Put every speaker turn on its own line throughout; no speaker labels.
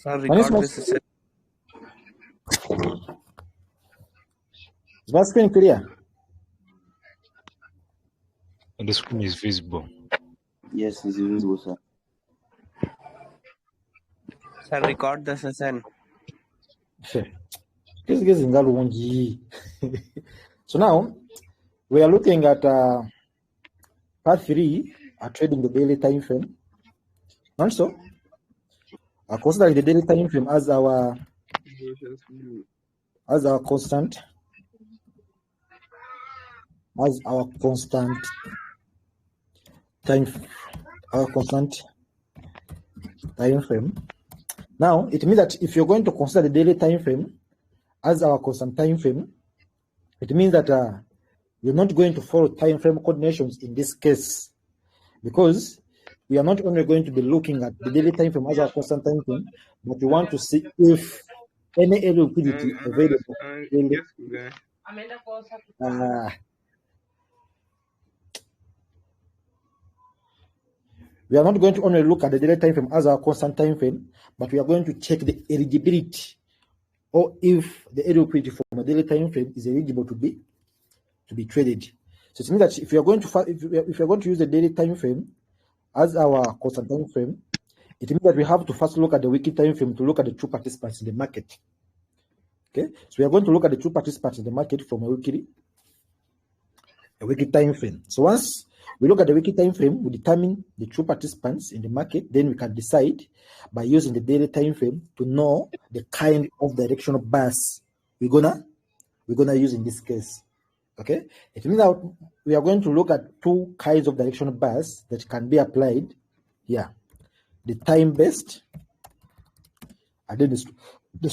Sir,
My name
record
is
this.
Is my screen clear?
And the screen is visible.
Yes, it's visible, sir.
Sir, record the session.
So now we are looking at part 3, trading the daily time frame. Also, consider the daily time frame as our constant, time frame. Now it means that if you're going to consider the daily time frame as our constant time frame, it means that you're not going to follow time frame coordinations in this case, because we are not only going to be looking at the daily time frame as our constant time frame, but we want to see if any area liquidity available. We are not going to only look at the daily time frame as our constant time frame, but we are going to check the eligibility, or if the area liquidity from a daily time frame is eligible to be traded. So it means that if you are going to use the daily time frame as our constant time frame, it means that we have to first look at the weekly time frame to look at the true participants in the market. Okay, so we are going to look at the true participants in the market from a weekly time frame. So once we look at the weekly time frame, we determine the true participants in the market. Then we can decide by using the daily time frame to know the kind of directional bias we're gonna use in this case. Okay, it means that we are going to look at two kinds of directional bias that can be applied here: the time-based and then the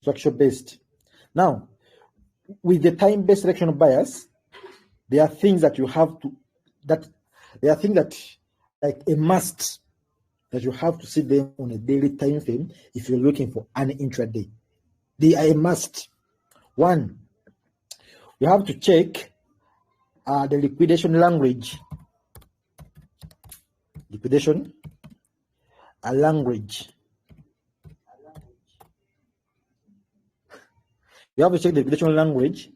structure-based. Now, with the time-based directional bias, there are things that you have to like a must that you have to see them on a daily time frame if you're looking for an intraday. They are a must. One, you have to check the liquidation language. Language. You have to check the liquidation language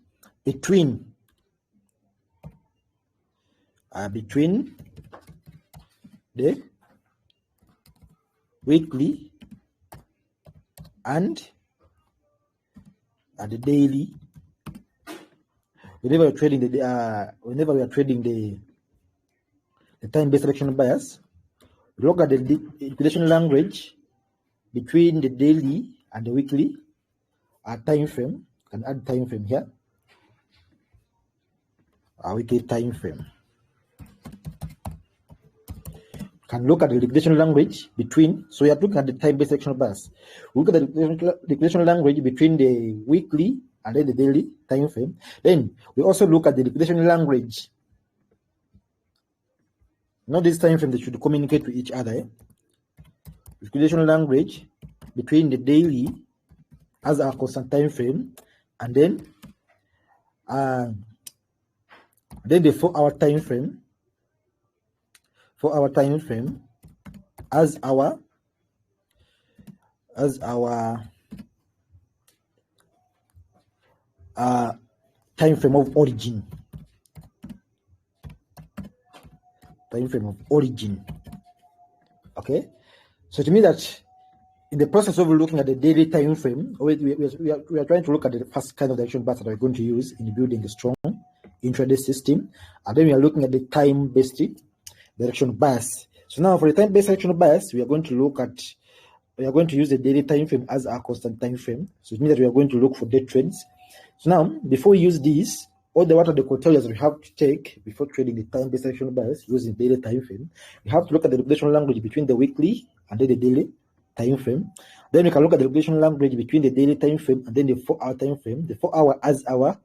between the weekly and the daily. Whenever we are trading the time-based directional bias, we look at the liquidation language between the daily and the weekly time frame. Can add time frame here. Weekly time frame. Can look at the liquidation language between. So we are looking at the time-based directional bias. We look at the liquidation language between the weekly and then the daily time frame. Then we also look at the liquidation language. Not this time frame, they should communicate to each other. Liquidation language between the daily as our constant time frame and then the 4-hour time frame. 4-hour time frame as our time frame of origin. Okay, so it means that in the process of looking at the daily time frame, we are trying to look at the first kind of direction bias that we're going to use in building a strong intraday system, and then we are looking at the time-based direction bias. So now for the time-based direction bias, we are going to use the daily time frame as our constant time frame. So it means that we are going to look for day trends. So now, before we use this, what are the criteria we have to take before trading the time-based direction bias using daily time frame? We have to look at the liquidation language between the weekly and then the daily time frame. Then we can look at the liquidation language between the daily time frame and then the 4-hour time frame. The 4-hour as our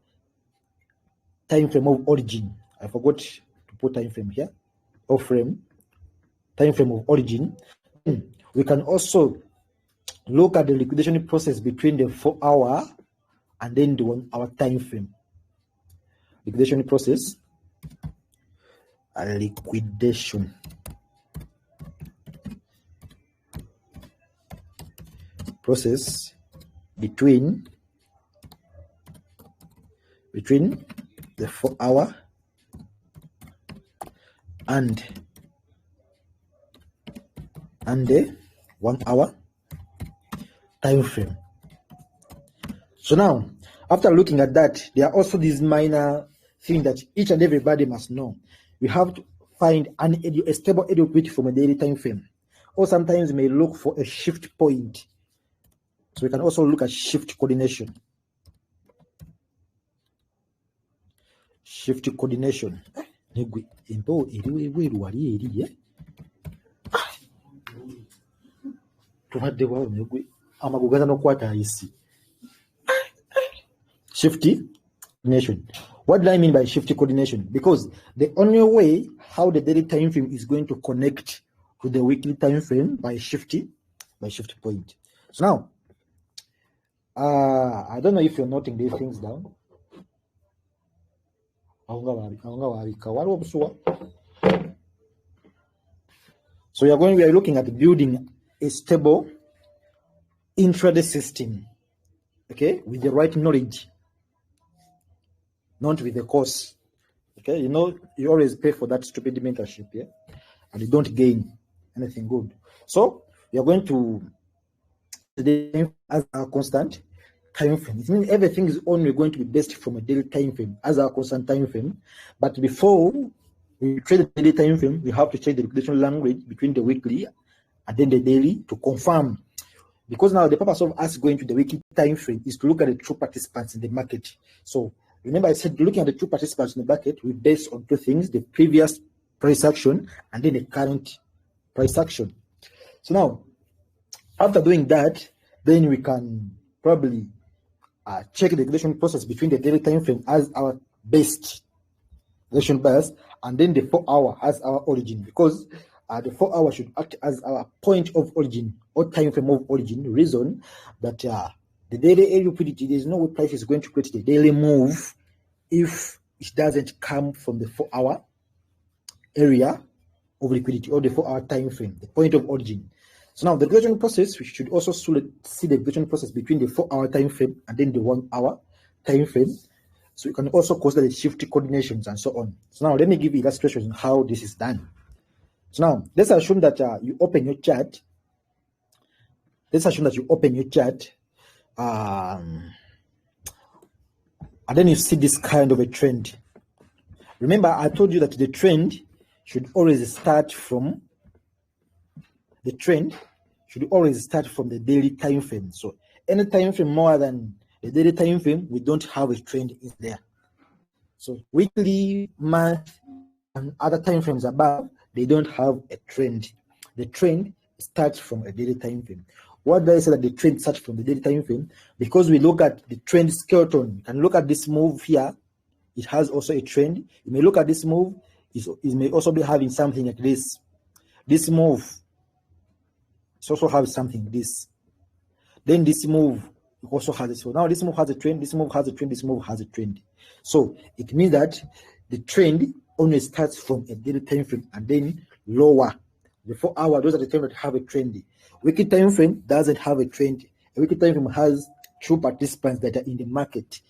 time frame of origin. I forgot to put time frame here. Time frame of origin. We can also look at the liquidation process between the 4-hour and then the 1-hour time frame. Liquidation process. Liquidation process between the 4 hour and the 1 hour time frame. So now, after looking at that, there are also these minor things that each and everybody must know. We have to find a stable liquidity from a daily time frame, or sometimes we may look for a shift point. So we can also look at shift coordination. Shift coordination. Shifty coordination. What do I mean by shifty coordination? Because the only way how the daily time frame is going to connect to the weekly time frame by shifty point. So now, I don't know if you're noting these things down. So we are looking at building a stable intraday system, okay, with the right knowledge, not with the course. Okay, you know, you always pay for that stupid mentorship, yeah, and you don't gain anything good. So we are going to today as our constant time frame. It means everything is only going to be based from a daily time frame as our constant time frame. But before we trade the daily time frame, we have to change the liquidation language between the weekly and then the daily to confirm. Because now the purpose of us going to the weekly time frame is to look at the true participants in the market. So remember I said looking at the true participants in the market, we base on two things: the previous price action and then the current price action. So now, after doing that, then we can probably check the liquidation process between the daily time frame as our best liquidation bias and then the 4 hour as our origin, because the 4 hour should act as our point of origin or time frame of origin. Reason that the daily liquidity, there's no way price is going to create the daily move if it doesn't come from the 4 hour area of liquidity or the 4 hour time frame, the point of origin. So now the liquidation process, we should also see the liquidation process between the 4 hour time frame and then the 1 hour time frame. So you can also consider the shift coordinations and so on. So now let me give you illustrations on how this is done. So now let's assume that you open your chart. And then you see this kind of a trend. Remember, I told you that the trend should always start from the daily time frame. So any time frame more than the daily time frame, we don't have a trend in there. So weekly, month, and other time frames above, they don't have a trend. The trend starts from a daily time frame. What do I say that the trend starts from the daily time frame? Because we look at the trend skeleton. You can look at this move here. It has also a trend. You may look at this move. It may also be having something like this. This move, it also has something like this. Then this move also has it. So now this move has a trend, this move has a trend, this move has a trend. So it means that the trend only starts from a daily time frame and then lower. The 4 hour, those are the times that have a trend. Weekly time frame doesn't have a trend. A weekly time frame has true participants that are in the market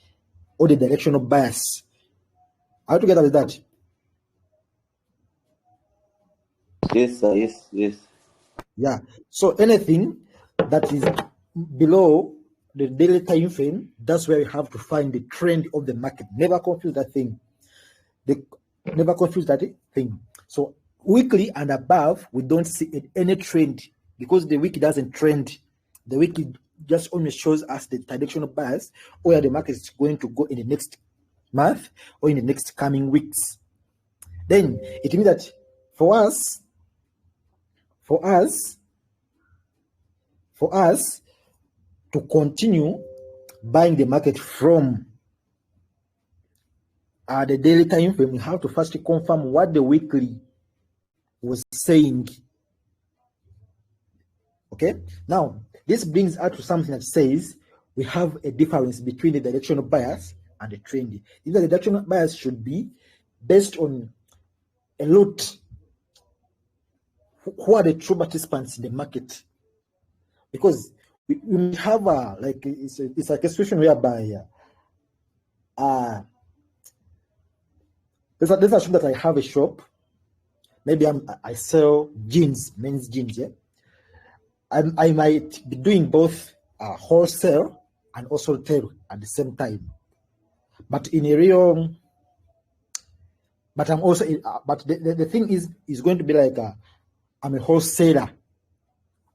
or the directional bias. Are you together with that?
Yes, sir. Yes.
Yeah. So anything that is below the daily time frame, that's where you have to find the trend of the market. Never confuse that thing. So weekly and above, we don't see any trend because the week doesn't trend. The week just only shows us the directional bias where the market is going to go in the next month or in the next coming weeks. Then it means that for us to continue buying the market from the daily time frame, we have to first confirm what the weekly was saying. Okay, now this brings us to something that says we have a difference between the directional bias and the trend. Either the directional bias should be based on a lot. Who are the true participants in the market? Because we have like it's like a situation whereby let's assume that I have a shop. Maybe I sell jeans, men's jeans. Yeah, I might be doing both wholesale and also retail at the same time. But in a real, but I'm also, but the thing is going to be like I'm a wholesaler.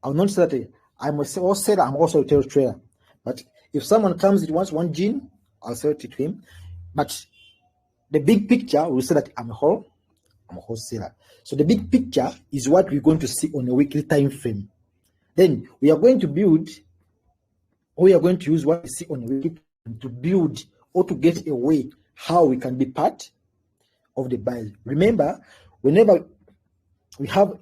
I'll not say that I'm a wholesaler. I'm also a retail trader. But if someone comes and wants one jean, I'll sell it to him. But the big picture will say that I'm a wholesaler. So the big picture is what we're going to see on a weekly time frame. Then we are going to build, or we are going to use what we see on a weekly time frame to build or to get a way how we can be part of the buyers. Remember, whenever we have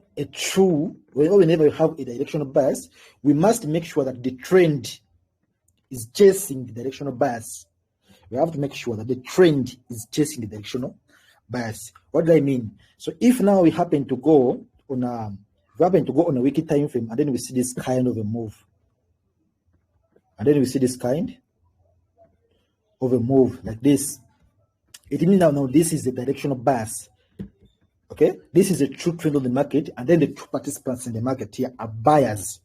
whenever we have a directional bias, we must make sure that the trend is chasing the directional bias. We have to make sure that the trend is chasing the directional bias. What do I mean? So if now we happen to go on a weekly time frame, and then we see this kind of a move, and then we see this kind of a move like this, it means now this is the directional bias. Okay, this is a true trend of the market, and then the true participants in the market here are buyers.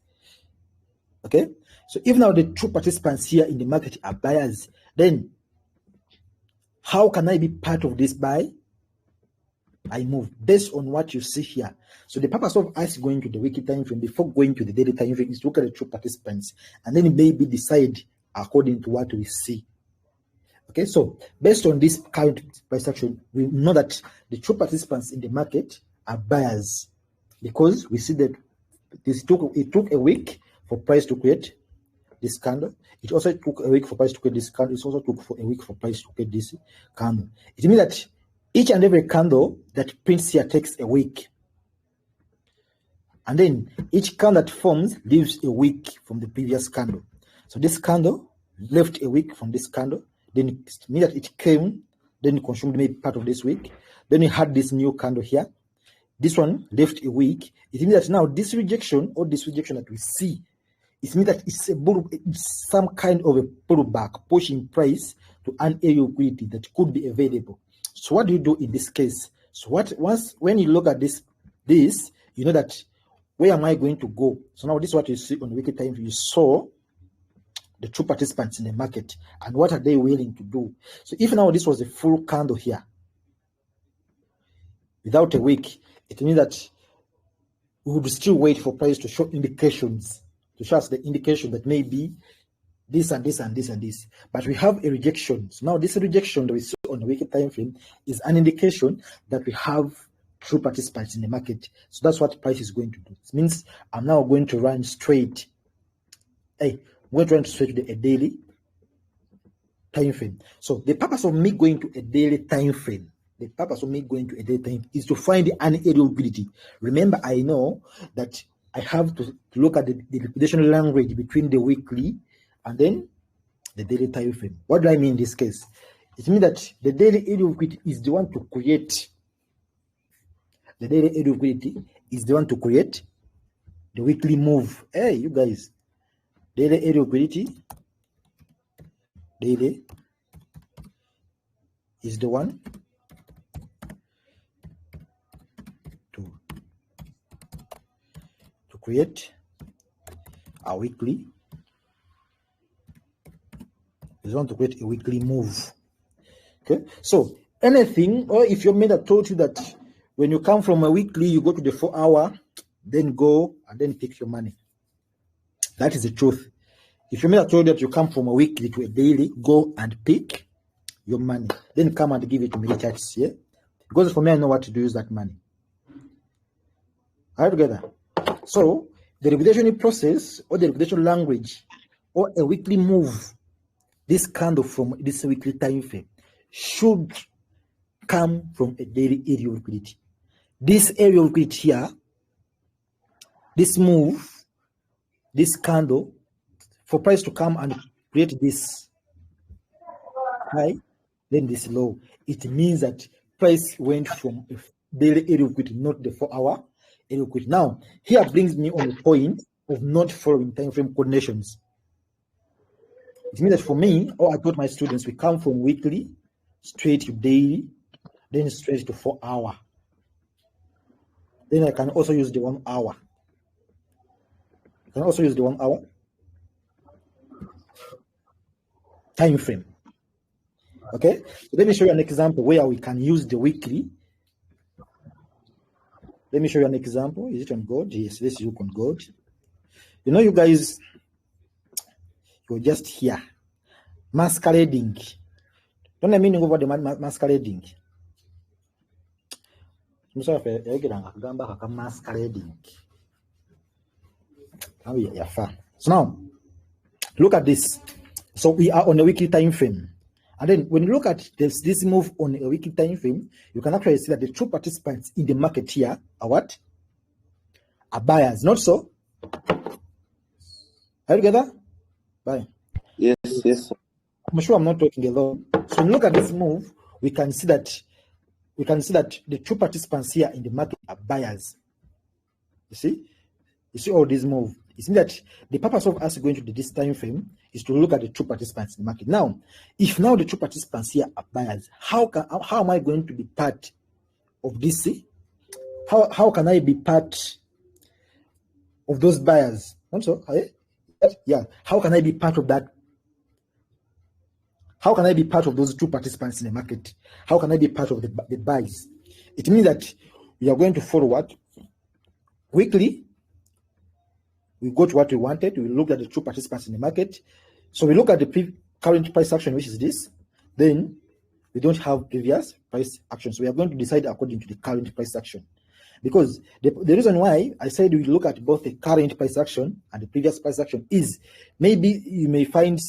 Okay, so if now the true participants here in the market are buyers, then how can I be part of this buy? I move based on what you see here. So the purpose of us going to the weekly time frame before going to the daily time frame is to look at the true participants and then maybe decide according to what we see. Okay, so based on this current price action, we know that the true participants in the market are buyers because we see that it took a week for price to create this candle. It also took a week for price to create this candle. It also took a week for price to create this candle. It means that each and every candle that prints here takes a week. And then each candle that forms leaves a week from the previous candle. So this candle left a week from this candle. Then it means that it came, then it consumed maybe part of this week. Then you had this new candle here. This one left a week. It means that now this rejection that we see, it means that it's some kind of a pullback, pushing price to an area of liquidity that could be available. So what do you do in this case? So when you look at this, you know that where am I going to go? So now this is what you see on the weekly time. You saw the true participants in the market and what are they willing to do. So if now this was a full candle here without a week, it means that we would still wait for price to show indications, to show us the indication that maybe this and this and this and this. But we have a rejection. So now this rejection that we see on the weekly time frame is an indication that we have true participants in the market. So that's what price is going to do. It means I'm now going to run straight. We're trying to switch to a daily time frame. So the purpose of me going to a daily time frame, is to find an area of liquidity. Remember, I know that I have to look at the liquidation language between the weekly and then the daily time frame. What do I mean in this case? It means that the daily area of liquidity is the one to create. The daily area of liquidity is the one to create the weekly move. Hey, you guys. Daily area of liquidity, daily is the one to create a weekly. Is one to create a weekly move. Okay, so anything, or if your mentor told you that when you come from a weekly, you go to the 4 hour, then go and then pick your money. That is the truth. If your mentor told you that you come from a weekly to a daily, go and pick your money. Then come and give it to me, churches, yeah? Because for me, I know what to do with that money. All right, together. So the liquidation process or the liquidation language or a weekly move, this candle from this weekly time frame should come from a daily area of liquidity. This area of liquidity here, this move, this candle, for price to come and create this high, then this low, it means that price went from a daily area of liquidity, not the 4 hour area of liquidity. Now, here brings me on a point of not following time frame coordinations. It means that for me, or I taught my students, we come from weekly straight to daily, then straight to 4 hour. Then I can also use the 1 hour. I can also use the 1 hour time frame. Okay, so let me show you an example where we can use the weekly. Let me show you an example. Is it on God? Yes, let's look on God. You know, you guys, you're just here masquerading. Don't I mean over the masquerading? Masquerading. So now, look at this. So we are on a weekly time frame. And then when you look at this move on a weekly time frame, you can actually see that the true participants in the market here are what? Are buyers, not so? Are you together? Bye.
Yes, yes.
I'm sure I'm not talking alone. So when you look at this move, we can see that the true participants here in the market are buyers. You see all this move. It means that the purpose of us going to this time frame is to look at the true participants in the market. Now, if now the true participants here are buyers, how am I going to be part of this? How can I be part of those buyers? Also, yeah. How can I be part of that? How can I be part of those true participants in the market? How can I be part of the buys? It means that we are going to follow what? Weekly. We go to what we wanted. We look at the true participants in the market. So we look at the current price action, which is this. Then we don't have previous price action. So we are going to decide according to the current price action. Because the reason why I said we look at both the current price action and the previous price action is maybe you may find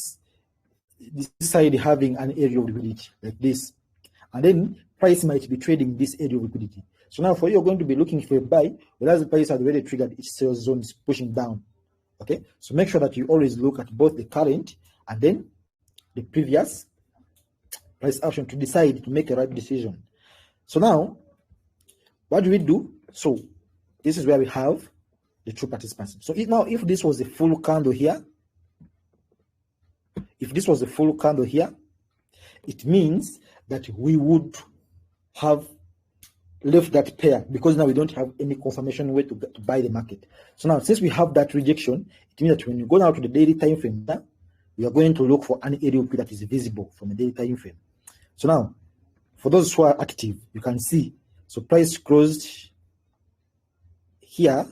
this side having an area of liquidity like this. And then price might be trading this area of liquidity. So now for you, you're going to be looking for a buy, whereas the price has already triggered its sales zone is pushing down. Okay, so make sure that you always look at both the current and then the previous price action to decide to make a right decision. So now, what do we do? So this is where we have the true participants. So if this was a full candle here, it means that we would have left that pair because now we don't have any confirmation way to buy the market. So now since we have that rejection, it means that when you go now to the daily time frame, we are going to look for an area that is visible from the daily time frame. So now for those who are active, you can see so price closed here.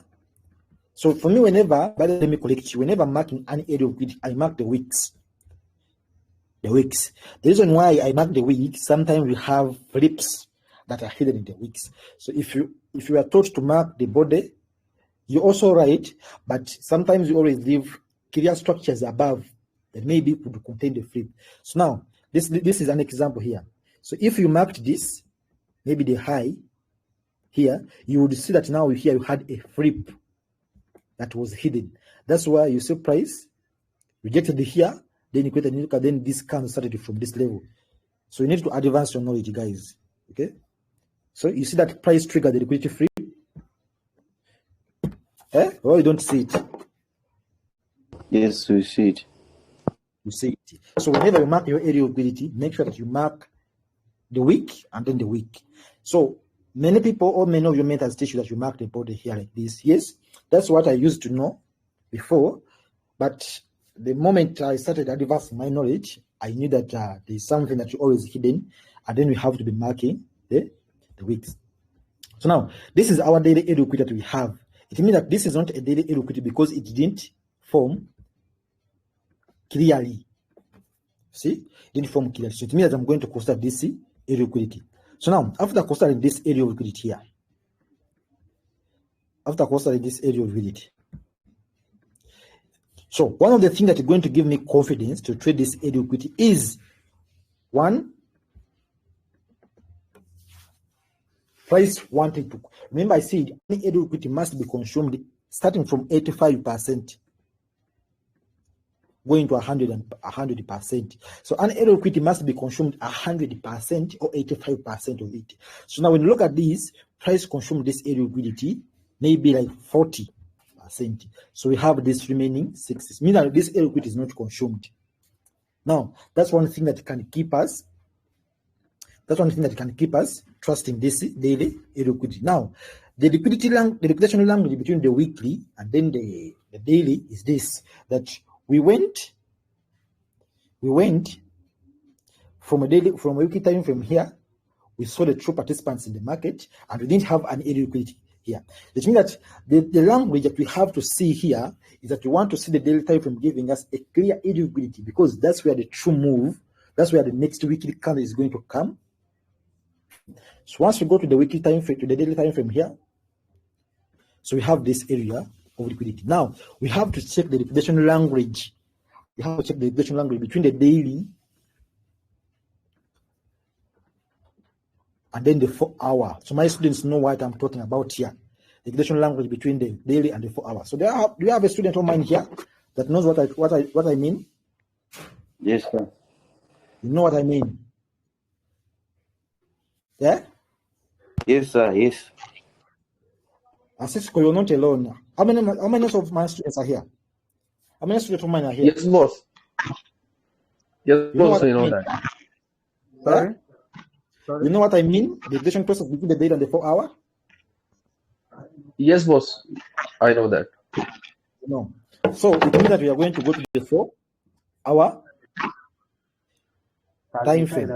So for me, whenever I'm marking an area of liquidity, I mark the weeks. The reason why I mark the weeks, sometimes we have flips that are hidden in the weeks. So if you are taught to mark the body, you also write, but sometimes you always leave clear structures above that maybe could contain the flip. So now this is an example here. So if you marked this, maybe the high here, you would see that now here you had a flip that was hidden. That's why you see price rejected here, then you create a new, then this candle started from this level. So you need to advance your knowledge, guys. Okay. So you see that price triggered the liquidity free. Or you don't see it?
Yes, we see it.
You see it. So whenever you mark your area of liquidity, make sure that you mark the week and then the week. So many people or many of your mentors teach you that you mark the body here like this. Yes, that's what I used to know before. But the moment I started advancing my knowledge, I knew that there's something that you always hidden, and then we have to be marking the weeks. So now this is our daily area liquidity that we have. It means that this is not a daily area liquidity because it didn't form clearly. See, it didn't form clearly. So it means that I'm going to consider this area liquidity. So now after considering this area liquidity here, so one of the things that is going to give me confidence to trade this area liquidity is one, price wanting to. Remember, I said any area liquidity must be consumed starting from 85%, going to 100%. So an area liquidity must be consumed 100% or 85% of it. So now when you look at this, price consumed this area liquidity maybe like 40. cent. So we have this remaining 6, meaning that this air liquidity is not consumed. Now, that's one thing that can keep us. That's one thing that can keep us trusting this daily air liquidity. Now, the liquidation language between the weekly and then the daily is this: that we went from a weekly time frame here. We saw the true participants in the market, and we didn't have an air liquidity here. Which means that the language that we have to see here is that we want to see the daily time frame giving us a clear air liquidity, because that's where the true move, that's where the next weekly candle is going to come. So once we go to the weekly time frame, to the daily time frame here, so we have this area of liquidity. Now we have to check the liquidation language. We have to check the liquidation language between the daily and then the 4 hour. So my students know what I'm talking about here. The liquidation language between the daily and the 4 hour. So do you have a student of mine here that knows what I mean?
Yes, sir.
You know what I mean? Yeah?
Yes, sir. Yes.
Cisco, you're not alone. How many of my students are here? How many students of mine are here?
Yes, boss. Yes,
You know
boss,
what
you
I
know
mean?
that.
Yeah? You know what I mean? The liquidation process between the daily and the 4 hour?
Yes, boss. I know that.
No. So it means that we are going to go to the 4 hour time frame.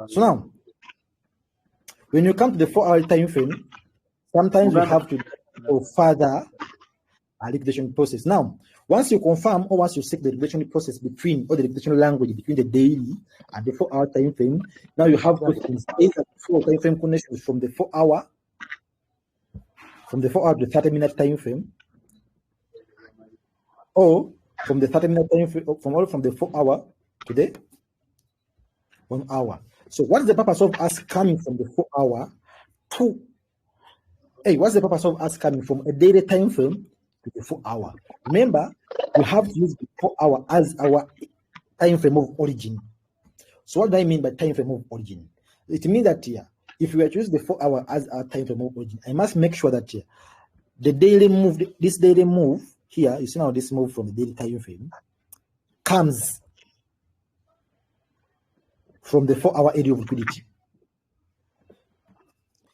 So now, when you come to the 4 hour time frame, sometimes we have to go further a liquidation process. Now, once you confirm or once you seek the liquidation process between, or the liquidation language between the daily and the 4 hour time frame, now you have questions either before time frame connections from the 4 hour to the 30-minute time frame, or from the 30-minute time frame, from the 4 hour to the 1 hour. So what's the purpose of us coming from the 4 hour to, what's the purpose of us coming from a daily time frame to the 4 hour? Remember, we have to use the 4 hour as our time frame of origin. So what do I mean by time frame of origin? It means that here, if we are to use the 4 hour as our time frame of origin, I must make sure that here, the daily move, this daily move here, you see now this move from the daily time frame comes from the 4 hour area of liquidity.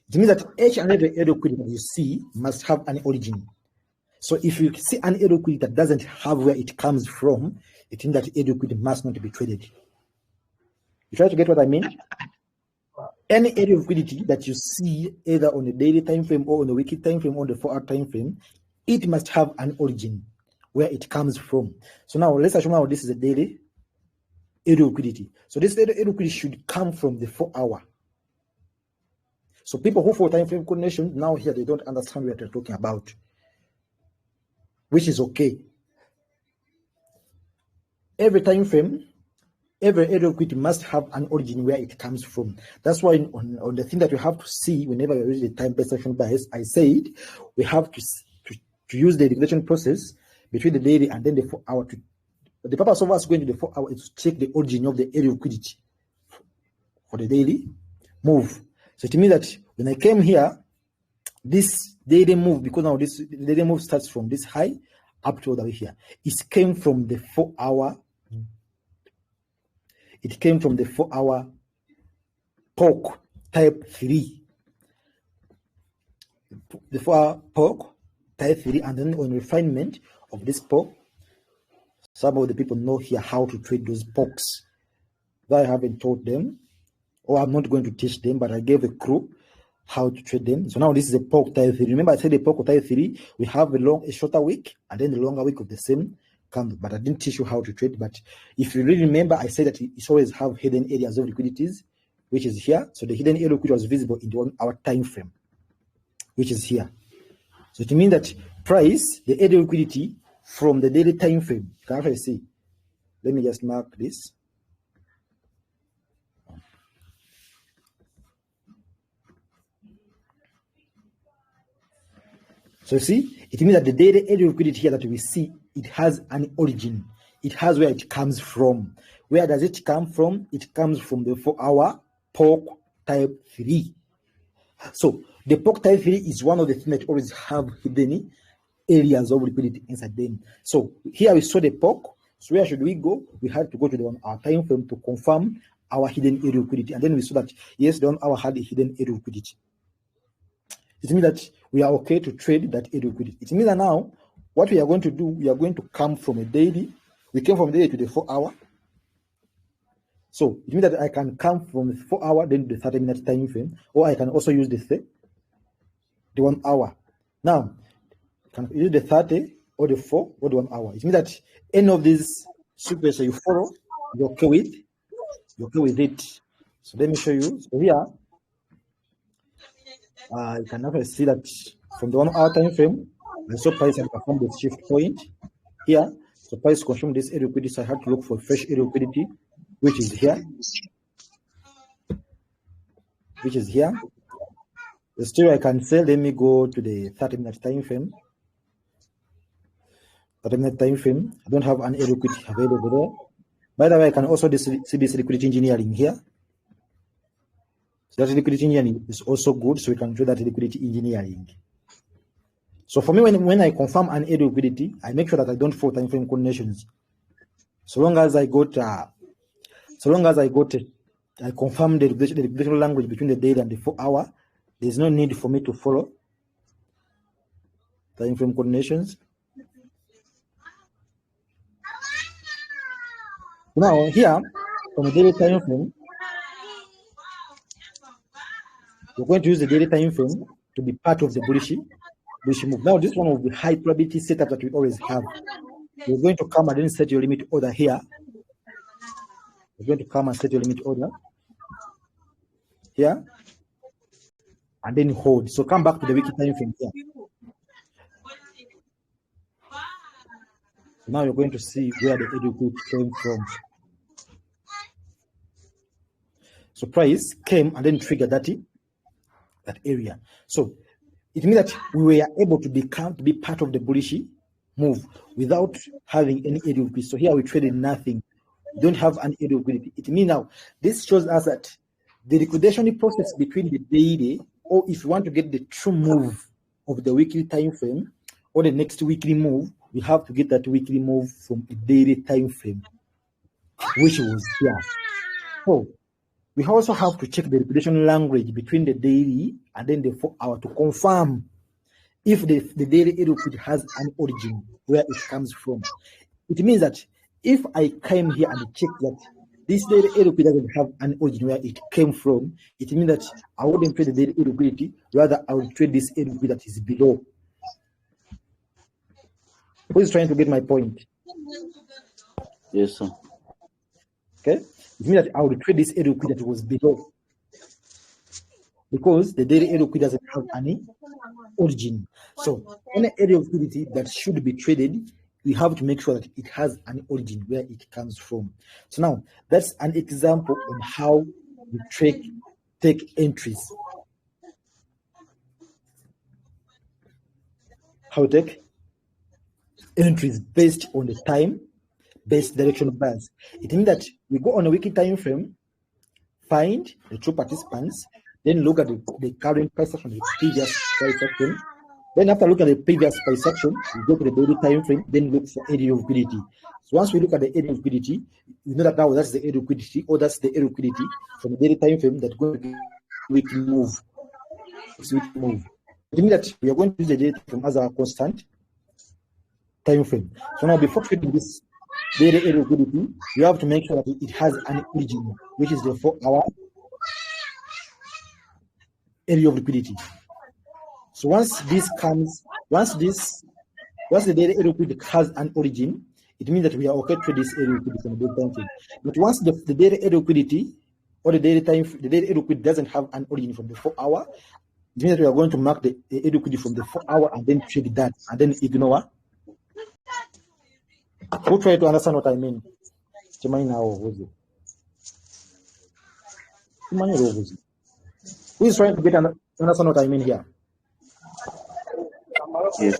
It means that each and every area of liquidity that you see must have an origin. So if you see an area of liquidity that doesn't have where it comes from, it means that area of liquidity must not be traded. You try to get what I mean? Any area of liquidity that you see either on the daily time frame or on the weekly time frame or the 4 hour time frame, it must have an origin where it comes from. So now let's assume now this is a daily area of liquidity. So this area of liquidity should come from the 4 hour. So people who for time frame coordination now here, they don't understand what we're talking about, which is okay. Every time frame, every area of liquidity must have an origin where it comes from. That's why on the thing that we have to see whenever we use the time-based action bias, I said we have to use the liquidation process between the daily and then the 4 hour. The purpose of us going to the 4 hour is to check the origin of the area of liquidity for the daily move. So it means that when I came here, this daily move, because now this daily move starts from this high up to the way here. It came from the 4 hour. It came from the 4 hour pork type 3. The 4 hour pork type 3, and then on refinement of this pork, some of the people know here how to trade those porks. That I haven't taught them, or I'm not going to teach them, but I gave a crew how to trade them. So now this is a pork type 3. Remember I said the pork type 3, we have a shorter wick and then the longer wick of the same candle, but I didn't teach you how to trade. But if you really remember, I said that it's always have hidden areas of liquidities, which is here. So the hidden area of liquidity was visible in the 1 hour time frame, which is here. So it means that price, the area of liquidity from the daily time frame, you can actually see. Let me just mark this. So see, it means that the daily area of liquidity here that we see, it has an origin. It has where it comes from. Where does it come from? It comes from the 4 hour pork type 3. So the pork type 3 is one of the things that always have hidden areas of liquidity inside them. So here we saw the POC. So where should we go? We had to go to the 1 hour time frame to confirm our hidden area liquidity. And then we saw that, yes, the 1 hour had a hidden area liquidity. It means that we are okay to trade that area liquidity. It means that now, what we are going to do, we are going to come from a daily. We came from daily to the 4 hour. So it means that I can come from the 4 hour, then the 30-minute time frame, or I can also use the 1 hour. Now, you can use the 30 or the 4 or the 1 hour. It means that any of these sequences you follow, you're okay with it. So let me show you. So here, you can now see that from the 1 hour time frame, I saw price and perform the shift point here. So price consumed this area liquidity, so I have to look for fresh area liquidity, which is here. Still, I can sell. Let me go to the 30-minute time frame. 30-minute time frame. I don't have an area liquidity available there. By the way, I can also see this liquidity engineering here. So that liquidity engineering is also good. So we can do that liquidity engineering. So for me, when I confirm an area liquidity, I make sure that I don't fall time frame coordinations. So long as I confirm the regulation language between the daily and the 4 hour, there's no need for me to follow time frame coordinations. Now here, from the daily time frame, we're going to use the daily time frame to be part of the bullish move. Now, this is one of the high probability setup that we always have. We're going to come and then set your limit order here. We're going to come and set your limit order here, and then hold. So come back to the weekly time frame here. So now you're going to see where the liquidity came from. So price came and then triggered that area. So it means that we were able to be part of the bullish move without having any area liquidity. So here we traded nothing. We don't have an area liquidity. It means now this shows us that the liquidation process between the daily, or if you want to get the true move of the weekly time frame or the next weekly move, we have to get that weekly move from a daily time frame, which was here. So we also have to check the liquidation language between the daily and then the 4 hour to confirm if the daily liquidity has an origin where it comes from. It means that if I came here and check that this daily liquidity doesn't have an origin where it came from, it means that I wouldn't trade the daily liquidity, rather I would trade this liquidity that is below. Who is trying to get my point?
Yes, sir.
Okay, it means that I would trade this area liquidity that was below, because the daily area liquidity doesn't have any origin. So any area of liquidity that should be traded, we have to make sure that it has an origin where it comes from. So now that's an example of how we take entries. How to take entries based on the time-based direction of bias. It means that we go on a weekly time frame, find the true participants, then look at the current price action, the previous price action. Then after looking at the previous price action, we go to the daily time frame, then look for area of liquidity. So once we look at the area of liquidity, we know that now that's the area of liquidity, or that's the area of liquidity from the daily time frame that's going to be weekly move. It means that we are going to use the daily time frame as our constant time frame. So now before trading this daily area of liquidity, we have to make sure that it has an origin, which is the 4 hour area of liquidity. So once the daily area of liquidity has an origin, it means that we are okay to trade this area of liquidity from the daily time frame. But once the daily area of liquidity or the daily area of liquidity doesn't have an origin from the 4 hour, it means that we are going to mark the area of liquidity from the 4 hour and then trade that and then ignore. Who try to understand what I mean? Who is trying to get understand what I mean here?
Yes.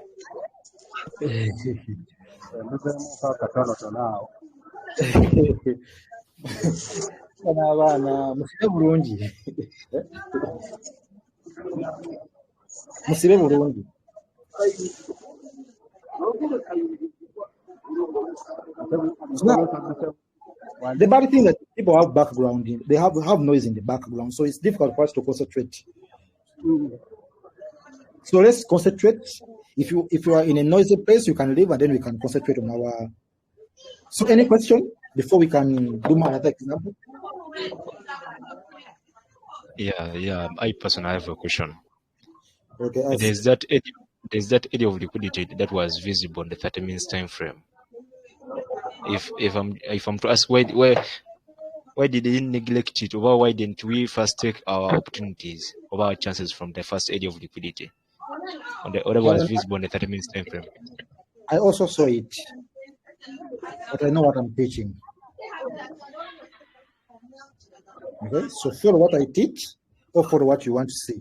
Musibe bulungi. So now, the bad thing that people have background, they have noise in the background, so it's difficult for us to concentrate. So let's concentrate. If you are in a noisy place, you can leave, and then we can concentrate on our. So, any question before we can do another example?
Yeah. I personally have a question.
Okay. Ask.
There's that area of liquidity that was visible on the 30 minutes time frame. If I'm to ask why did they neglect it, or why didn't we first take our opportunities or our chances from the first area of liquidity on the other was visible on the 30 minutes time frame?
I also saw it, but I know what I'm teaching. Okay, so follow what I teach or follow what you want to see.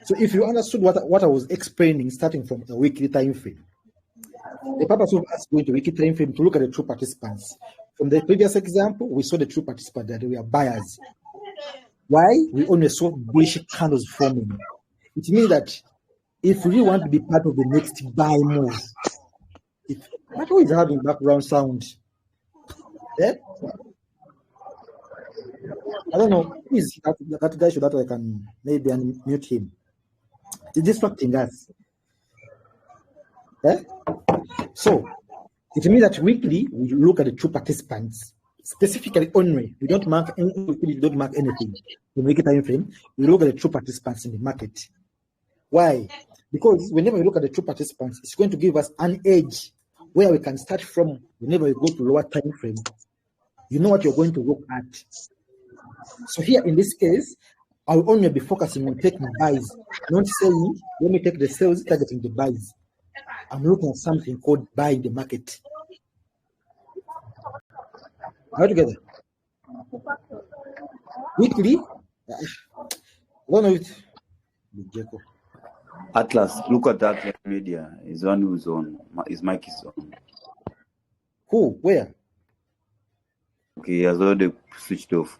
So if you understood what I was explaining starting from a weekly time frame, the purpose of us going to weekly time frame to look at the true participants. From the previous example, we saw the true participants that we are buyers. Why? We only saw bullish candles forming. It means that if we want to be part of the next buy move, what is having background sound? Yeah? I don't know. Please, that guy should that I can maybe unmute him. It's distracting us. Yeah? So it means that weekly we look at the true participants, specifically only. We don't mark anything. In weekly time frame, we look at the true participants in the market. Why? Because whenever we look at the true participants, it's going to give us an edge where we can start from whenever we go to lower time frame. You know what you're going to look at. So here in this case, I will only be focusing on taking buys, not saying, let me take the sales targeting the buys. I'm looking at something called buy in the market. All together. Weekly, I don't know it.
Atlas, look at Atlas Media. His one who's on. His mic is on.
Who? Where?
Okay, he has already switched off.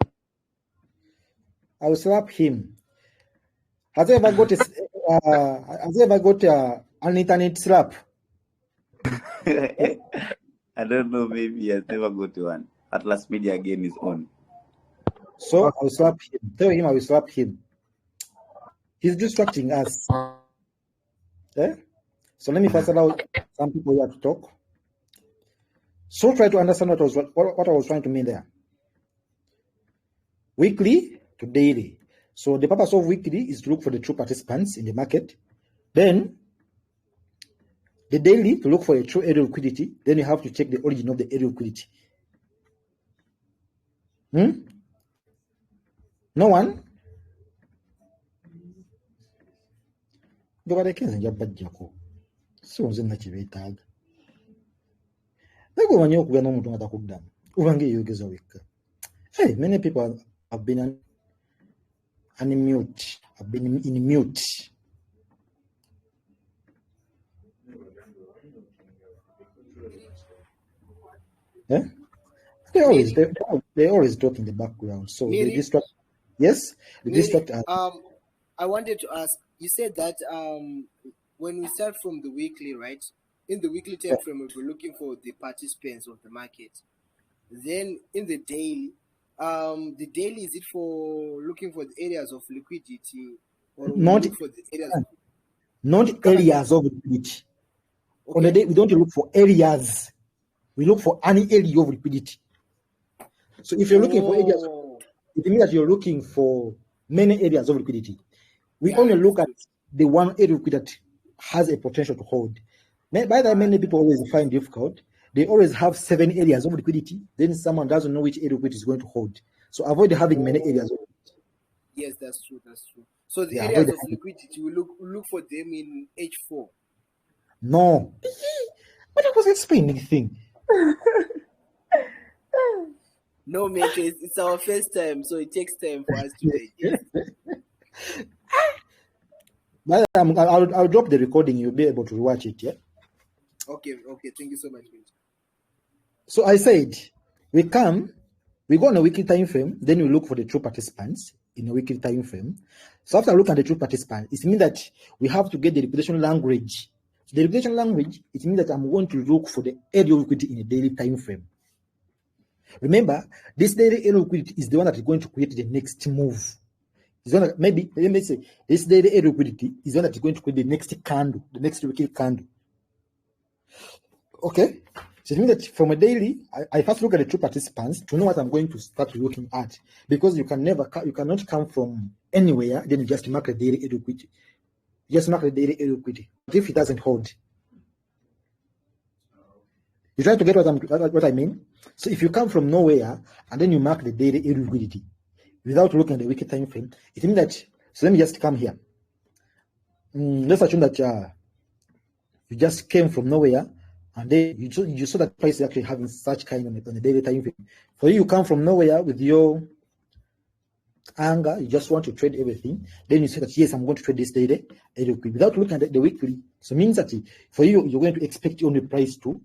I will slap him. Has he ever got an internet slap?
I don't know. Maybe he has never got one. Atlas Media again is on.
So I will slap him. Tell him I will slap him. He's distracting us. Yeah? So let me first allow some people here to talk. So try to understand what I was trying to mean there. Weekly to daily. So the purpose of weekly is to look for the true participants in the market. Then the daily to look for a true area of liquidity. Then you have to check the origin of the area of liquidity. No one? Hey, many people have been unmute. Have been in mute. Yeah? They always talk in the background. So they distract. Yes? They distract us.
I wanted to ask, you said that when we start from the weekly, right? In the weekly time frame, we're looking for the participants of the market. Then in the daily is it for looking for the areas of liquidity, or
Not
look for the areas
areas of liquidity. Okay. On the day we don't look for areas. We look for any area of liquidity. So if you're looking for areas, it means that you're looking for many areas of liquidity. We only look at the one area of liquidity that has a potential to hold. By that, many people always find difficult. They always have 7 areas of liquidity. Then someone doesn't know which area of liquidity is going to hold. So avoid having many areas of liquidity.
Yes, that's true. So the areas of liquidity, we look for them in H4.
No. But I was explaining the thing.
No, mate, it's our first time, so it takes time for us to digest.
But I'll drop the recording. You'll be able to watch it, yeah?
Okay. Thank you so much, mate.
So I said, we go on a weekly time frame, then we look for the true participants. in a weekly time frame. So after looking at the two participants, it means that we have to get the representation language. So the representation language, it means that I'm going to look for the area of liquidity in a daily time frame. Remember, this daily area of liquidity is the one that is going to create the next move. It's gonna, maybe, let me say, this daily area of liquidity is the one that is going to create the next candle, the next weekly candle. Okay, so it means that from a daily, I first look at the two participants to know what I'm going to start looking at, because you cannot come from anywhere, then you just mark the daily area of liquidity. Just mark the daily area of liquidity. But if it doesn't hold, you try to get what I mean. So if you come from nowhere and then you mark the daily area of liquidity without looking at the weekly time frame, it means that. So let me just come here. Let's assume that you just came from nowhere. And then you saw that price is actually having such kind on the daily time frame. For you come from nowhere with your anger, you just want to trade everything. Then you say that, yes, I'm going to trade this daily without looking at the weekly. So it means that for you, you're going to expect only price to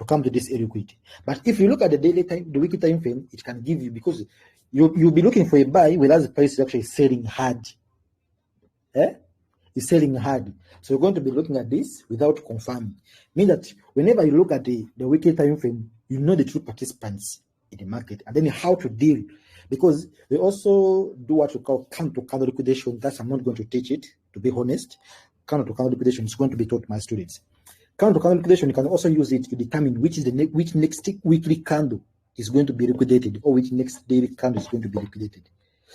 come to this liquidity. But if you look at the daily time, the weekly time frame, it can give you, because you'll be looking for a buy, whereas the price is actually selling hard. It's selling hard. So you're going to be looking at this without confirming. Means that whenever you look at the weekly time frame, you know the true participants in the market and then how to deal. Because they also do what we call counter liquidation. That's, I'm not going to teach it, to be honest. Counter liquidation is going to be taught to my students. Counter liquidation, you can also use it to determine which next weekly candle is going to be liquidated, or which next daily candle is going to be liquidated.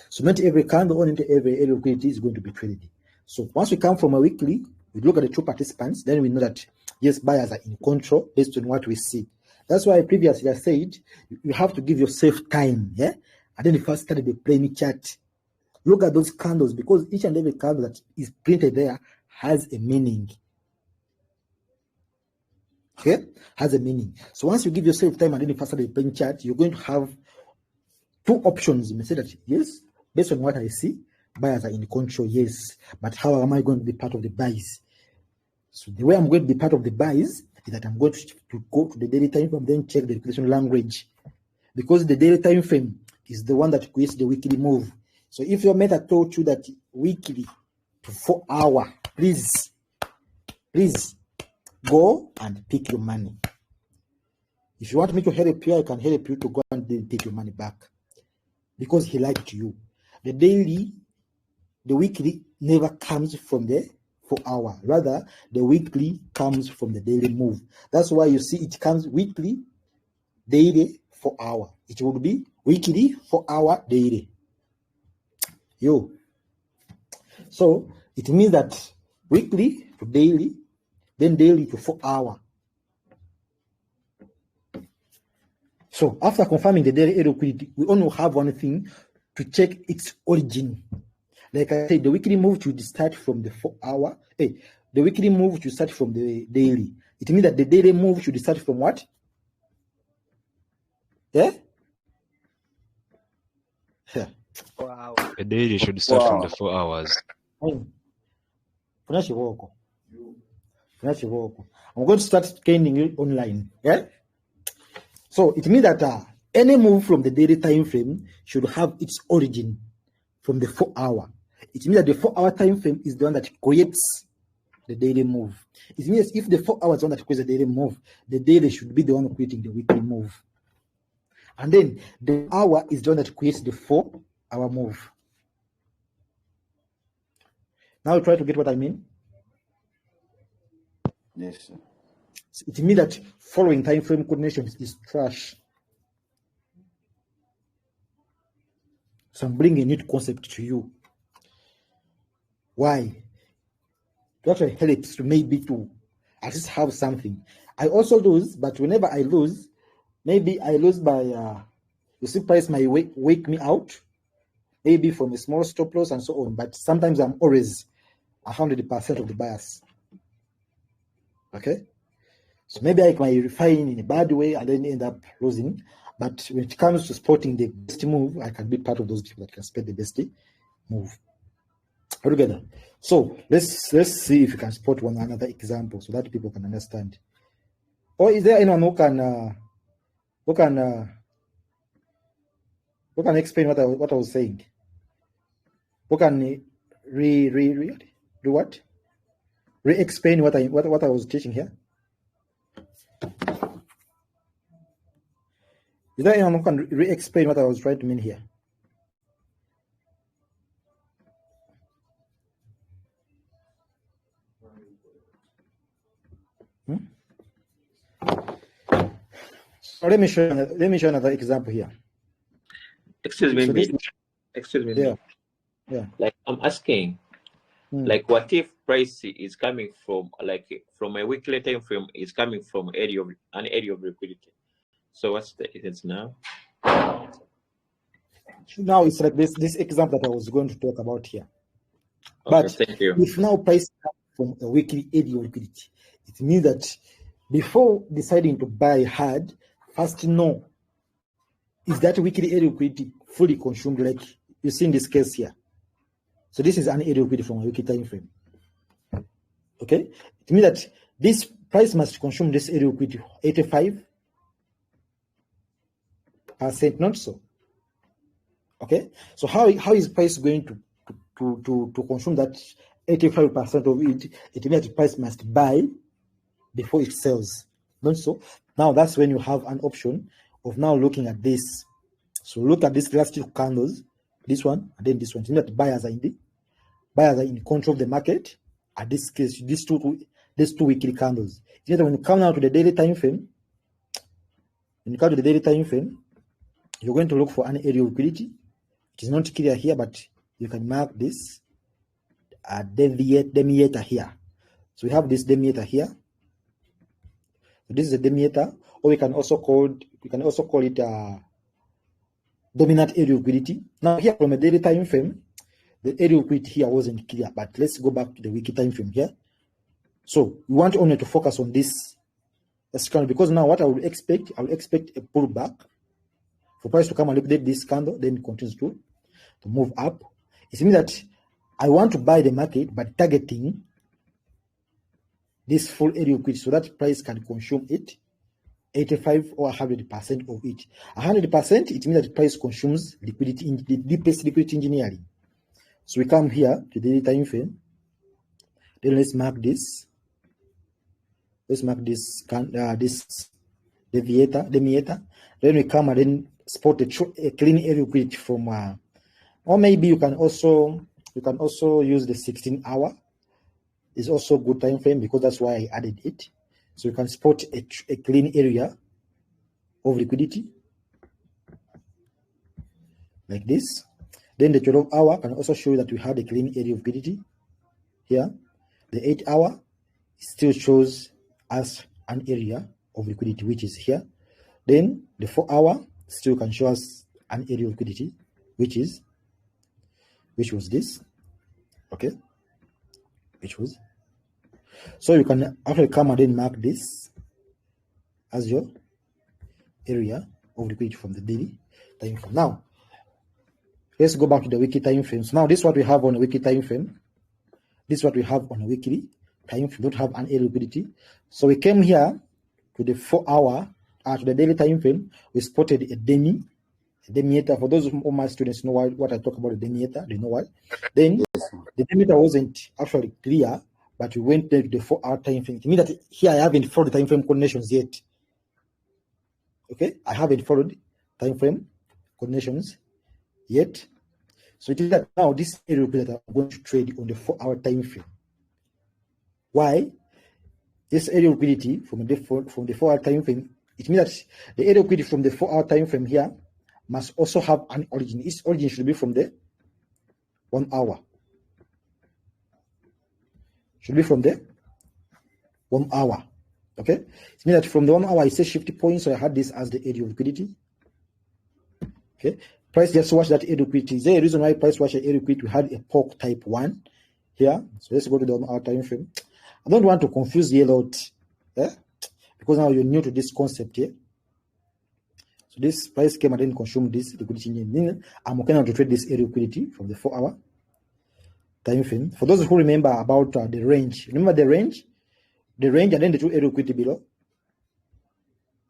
So not every candle or into every liquidity is going to be traded. So once we come from a weekly, we look at the two participants, then we know that, yes, buyers are in control based on what we see. That's why previously I said, you have to give yourself time, yeah? And then you first started the plain chart. Look at those candles, because each and every candle that is printed there has a meaning. Okay? Has a meaning. So once you give yourself time and then you first start the plain chart, you're going to have two options. You may say that, yes, based on what I see, buyers are in control, yes, but how am I going to be part of the buys? So the way I'm going to be part of the buys is that I'm going to go to the daily time frame, then check the liquidation language, because the daily time frame is the one that creates the weekly move. So if your meta told you that weekly to 4 hour, please go and pick your money. If you want me to help you, I can help you to go and then take your money back, because he lied to you. The weekly never comes from the 4 hour. Rather, the weekly comes from the daily move. That's why you see it comes weekly, daily, 4 hour. It would be weekly, 4 hour, daily. So it means that weekly to daily, then daily to 4 hour. So after confirming the daily liquidity, we only have one thing to check its origin. Like I said, the weekly move should start from the 4 hour. The weekly move should start from the daily. It means that the daily move should start from what? Yeah?
Wow.
The daily should start from the 4 hours.
I'm going to start training you online. Yeah? So it means that any move from the daily time frame should have its origin from the 4 hour. It means that the 4 hour time frame is the one that creates the daily move. It means if the 4 hours is the one that creates the daily move, the daily should be the one creating the weekly move. And then the hour is the one that creates the 4 hour move. Now try to get what I mean.
Yes, sir.
It means that following time frame coordination is trash. So I'm bringing a new concept to you. Why? To actually helps to maybe to at least have something. I also lose, but whenever I lose, maybe I lose by you see, price might wake me out, maybe from a small stop loss and so on. But sometimes I'm always 100% of the bias. Okay, so maybe I might refine in a bad way and then end up losing. But when it comes to spotting the best move, I can be part of those people that can spot the best move. All together. So let's see if you can spot one another example so that people can understand. Or is there anyone who can explain what I was saying? We can do what? Re-explain what I was teaching here. Is there anyone who can re-explain what I was trying to mean here? Let me show you another example here.
Excuse me,
So this-
excuse me.
Yeah. Yeah.
Like I'm asking, like what if price is coming from from a weekly time frame is coming from an area of liquidity? So what's the essence now?
Now it's like this example that I was going to talk about here.
Okay,
But
thank you.
if now price comes from a weekly area of liquidity, it means that before deciding to buy hard, first know, is that weekly area of liquidity fully consumed, like you see in this case here? So this is an area of liquidity from a weekly time frame. Okay, it means that this price must consume this area of liquidity 85%, not so. Okay, so how is price going to consume that 85% of it? It means the price must buy before it sells. Not so. Now that's when you have an option of now looking at this. So look at these last two candles, this one and then this one. It means that buyers are in control of the market. At this case, these two weekly candles. It means that when you come now to the daily time frame, you're going to look for an area of liquidity. It is not clear here, but you can mark this demiator here. So we have this demiator here. So this is a demiator, or we can also call it a dominant area of liquidity. Now here from a daily time frame, the area of liquidity here wasn't clear, but let's go back to the weekly time frame here. So we want only to focus on this candle, because now what I will expect a pullback for price to come and liquidate this candle, then it continues to move up. It means that I want to buy the market, but targeting this full area of liquidity so that price can consume it, 85 or 100% of it. 100%, it means that the price consumes liquidity, in the deepest liquidity engineering. So we come here to the daily time frame. Then let's mark this. Let's mark this demiator. Then we come and then spot a clean area of liquidity from, or maybe you can also use the 16-hour. It's also a good time frame because that's why I added it. So you can spot a clean area of liquidity like this. Then the 12-hour can also show you that we have a clean area of liquidity here. The 8-hour still shows us an area of liquidity, which is here. Then the 4-hour still can show us an area of liquidity, which was this. Okay, so you can actually come and then mark this as your area of liquidity from the daily time frame. Now let's go back to the weekly time frame. So now this is what we have on a weekly time frame. This is what we have on a weekly time frame. Don't have an area of liquidity. So we came here to the 4-hour, to the daily time frame. We spotted a demiator. For those of my students know what I talk about the demiator, they know why. Then the demiator wasn't actually clear, but we went there to the 4-hour time frame. It means that here I haven't followed the time frame coordinations yet. Okay, I haven't followed time frame coordinations yet. So it is that now this area that I'm going to trade on the 4-hour time frame. Why? This area of liquidity from the 4-hour time frame, it means that the area of liquidity from the 4-hour time frame here must also have an origin. Its origin should be from the 1 hour. Should be from the 1 hour. Okay? It means that from the 1 hour, I say shift point, so I had this as the area of liquidity. Okay? Price just watch that area of liquidity. Is there a reason why price watch the area of liquidity? We had a pork type 1 here. So let's go to the 1 hour time frame. I don't want to confuse you a lot, because now you're new to this concept here. So this price came and then consumed this liquidity engine. I'm okay now to trade this area of liquidity from the 4-hour time frame. For those who remember about the range, remember the range and then the 2 area of liquidity below.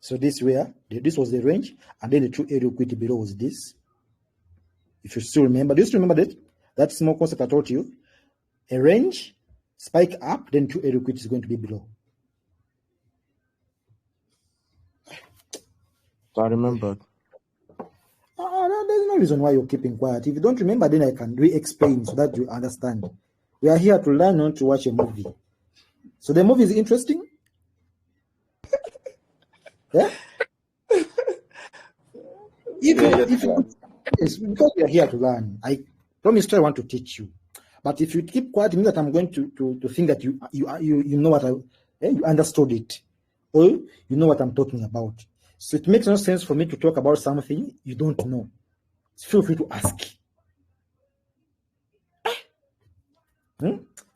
So this was the range, and then the 2 area of liquidity below was this. If you still remember, do you still remember that that small concept I taught you, a range, spike up, then true area liquidity is going to be below.
I remembered.
There's no reason why you're keeping quiet. If you don't remember, then I can re-explain so that you understand. We are here to learn, not to watch a movie. So the movie is interesting? Yeah? It's because we are here to learn. I promise I want to teach you. But if you keep quiet, it means that I'm going to think that you know what you understood it, or you know what I'm talking about. So it makes no sense for me to talk about something you don't know. Feel free to ask.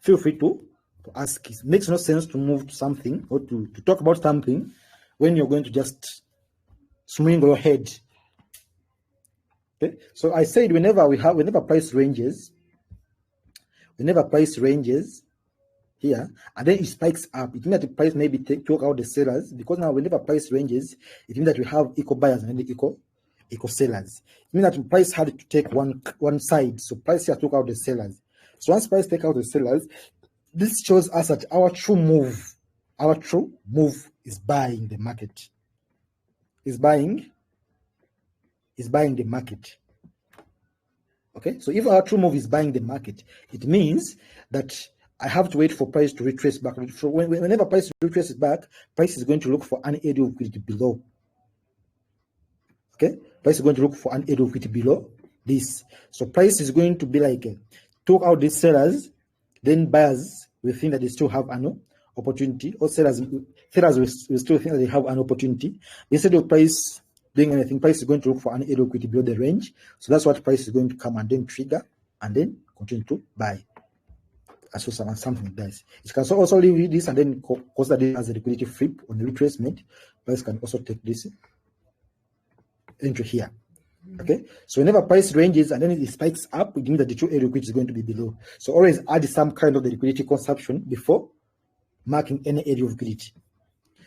Feel free to ask. It makes no sense to move to something or to talk about something when you're going to just swing your head. Okay? So I said whenever price ranges here, and then it spikes up, it means that the price maybe took out the sellers, because now whenever price ranges, it means that we have equal buyers and equal sellers. It means that the price had to take one side, so price here took out the sellers. So once price take out the sellers, this shows us that our true move is buying the market. Is buying the market. Okay, so if our true move is buying the market, it means that I have to wait for price to retrace back. So whenever price retraces back, price is going to look for an area of liquidity below. Okay, price is going to look for an area of liquidity below this. So price is going to be like took out these sellers, then buyers will think that they still have an opportunity, or sellers will still think that they have an opportunity. Instead of price doing anything, price is going to look for an area of liquidity below the range. So that's what price is going to come and then trigger and then continue to buy. So something like this. It can also leave this and then consider this as a liquidity flip on the retracement. Price can also take this entry here. Okay, so whenever price ranges and then it spikes up, it means that the true area liquidity is going to be below. So always add some kind of the liquidity consumption before marking any area of liquidity.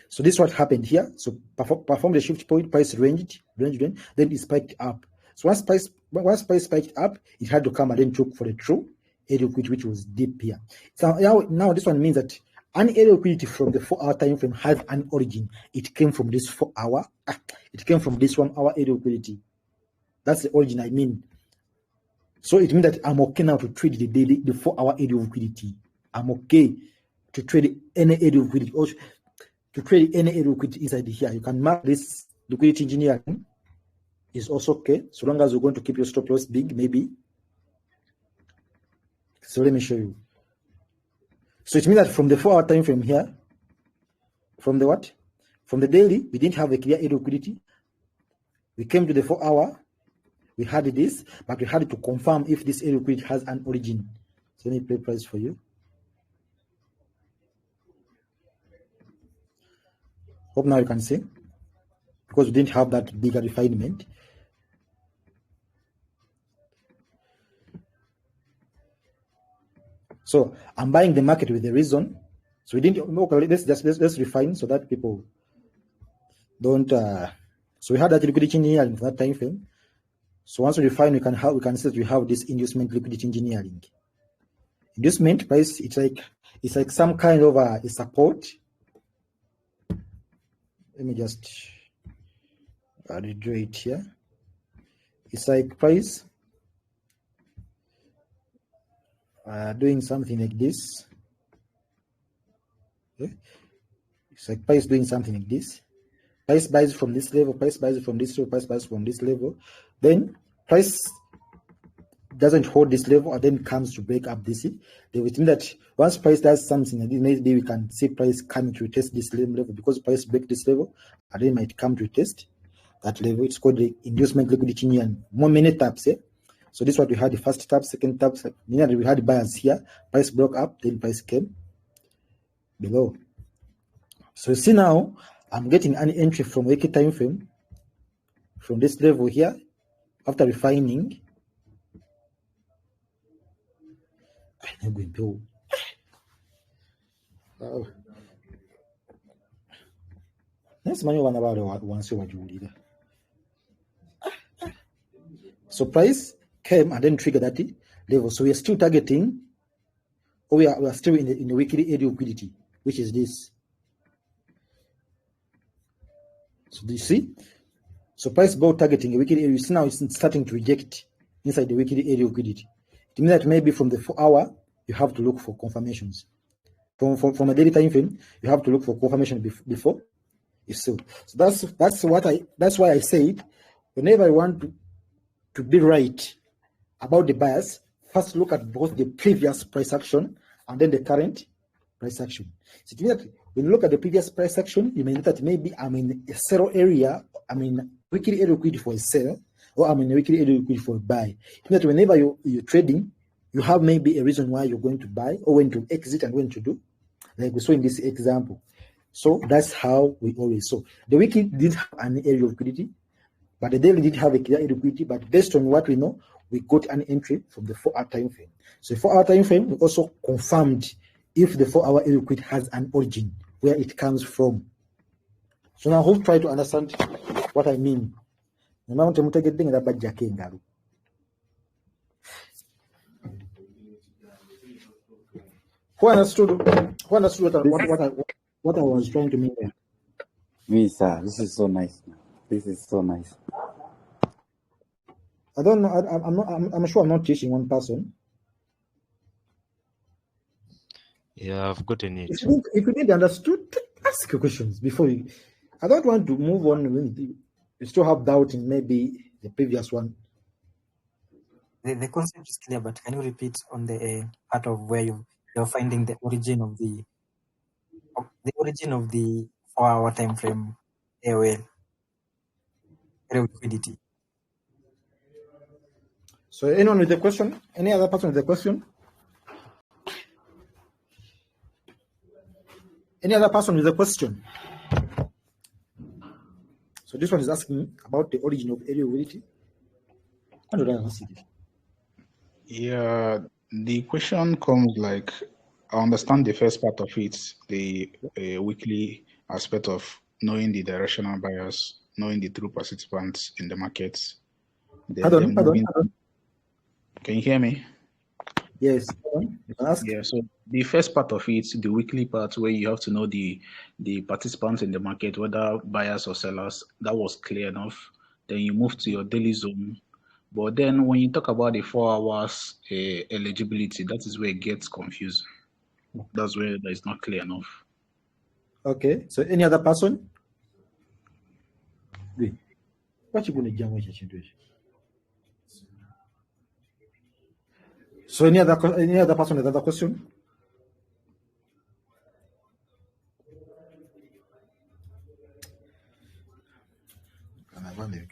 So this is what happened here. So perform the shift point, price ranged, then it spiked up. So once price spiked up, it had to come and then look for the true area liquidity, which was deep here. So now this one means that an area liquidity from the 4-hour time frame has an origin. It came from this 4-hour. It came from this 1 hour area liquidity. That's the origin I mean. So it means that I'm okay now to trade the 4-hour area liquidity. I'm okay to trade any area liquidity, or to trade any area liquidity inside here. You can mark this liquidity engineering is also okay, so long as you're going to keep your stop loss big, maybe. So let me show you. So it means that from the 4-hour time frame here, from the what? From the daily, we didn't have a clear area liquidity. We came to the 4-hour, we had this, but we had to confirm if this area liquidity has an origin. So let me play price for you. Hope now you can see, because we didn't have that bigger refinement. So I'm buying the market with the reason. So we didn't. Okay, let's refine so that people don't. So we had that liquidity engineering for that time frame. So once we refine, we can see that we have this inducement liquidity engineering. Inducement price, it's like some kind of a support. Let me just redraw it here. It's like price doing something like this. Okay. It's like price doing something like this. Price buys from this level, price buys from this level, price buys from this level. Then price doesn't hold this level and then comes to break up this. They will think that once price does something, and maybe we can see price coming to test this level, because price break this level and then might come to test that level. It's called the inducement liquidity engineering. More many taps. So this is what we had: the first tap, second tap. We had buyers here. Price broke up, then price came below. So you see now, I'm getting an entry from weekly time frame from this level here after refining. I'm going to. Let's money one about once over Julie. So price came and then triggered that level. So we are still targeting, or we are still in the weekly area liquidity, which is this. So do you see? So price ball targeting a weekly area, you see now it's starting to reject inside the weekly area liquidity. It means that maybe from the 4 hour, you have to look for confirmations. From a daily time frame, you have to look for confirmation before you sell. So that's why I said, whenever I want to be right about the bias, first look at both the previous price action and then the current price action. So it means that when you look at the previous price action, you may know that maybe I'm in a sell area, I'm in weekly area liquidity for a sell, or I'm in a weekly area liquidity for a buy. It means that whenever you're trading, you have maybe a reason why you're going to buy or when to exit and when to do, like we saw in this example. So that's how we always saw. The weekly did have an area of liquidity, but the daily did have a clear liquidity. But based on what we know, we got an entry from the 4 hour time frame. So the 4 hour time frame, we also confirmed if the 4 hour liquidity has an origin, where it comes from. So now who try to understand what I mean? Who understood what I was trying to mean there?
Me, sir, this is so nice. This is so nice.
I don't know. I'm sure I'm not teaching one person.
Yeah, I've gotten it.
If you didn't understood, ask your questions before you. I don't want to move on when you still have doubt in maybe the previous one.
The concept is clear, but can you repeat on the part of where you're finding the origin of the 4 hour time frame AOL liquidity?
So anyone with a question? Any other person with a question? Any other person with a question? So this one is asking about the origin of area liquidity. How do I answer this?
Yeah, the question comes like, I understand the first part of it, the weekly aspect of knowing the directional bias, knowing the true participants in the markets. Then
Pardon.
Can you hear me?
Yes. You can ask.
Yeah, so the first part of it, the weekly part where you have to know the participants in the market, whether buyers or sellers, that was clear enough. Then you move to your daily zone. But then when you talk about the 4 hours eligibility, that is where it gets confused. That's where that is not clear enough.
Okay. So any other person? What you going to jam with your So any other person with another question? Can I run it?